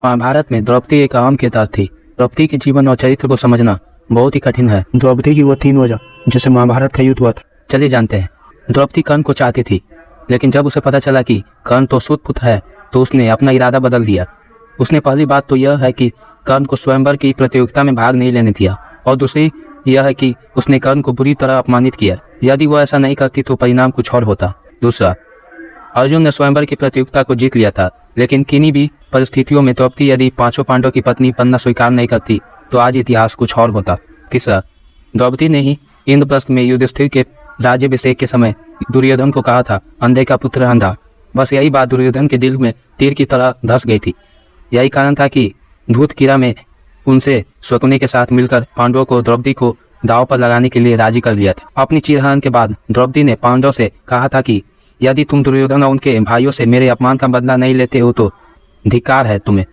महाभारत में द्रौपदी एक अहम किरदार थी। द्रौपदी के जीवन और चरित्र को समझना बहुत ही कठिन है। द्रौपदी की वो 3 वजह जिससे महाभारत का युद्ध हुआ था। चलिए जानते हैं। द्रौपदी कर्ण को चाहती थी, लेकिन जब उसे पता चला कि कर्ण तो सूत पुत्र है तो उसने अपना इरादा बदल दिया। उसने पहली बात तो यह है कि कर्ण को स्वयंवर की प्रतियोगिता में भाग नहीं लेने दिया, और दूसरी यह है कि उसने कर्ण को बुरी तरह अपमानित किया। यदि वो ऐसा नहीं करती तो परिणाम कुछ और होता। दूसरा, अर्जुन ने स्वयंवर की प्रतियोगिता को जीत लिया था, लेकिन किन्हीं भी परिस्थितियों में द्रौपदी यदि 5 पांडवों की पत्नी बनना स्वीकार नहीं करती तो आज इतिहास कुछ और होता। तीसरा, द्रौपदी ने ही इंद्रप्रस्थ में युधिष्ठिर के राज्याभिषेक के समय दुर्योधन को कहा था, अंधे का पुत्र अंधा। बस यही बात दुर्योधन के दिल में तीर की तरह धंस गई थी। यही कारण था कि धूतकीरा में उनसे शकुनी के साथ मिलकर पांडवों को द्रौपदी को दांव पर लगाने के लिए राजी कर लिया था। अपनी चिरहरण के बाद द्रौपदी ने पांडवों से कहा था कि यदि तुम दुर्योधन और उनके भाइयों से मेरे अपमान का बदला नहीं लेते हो तो धिक्कार है तुम्हें।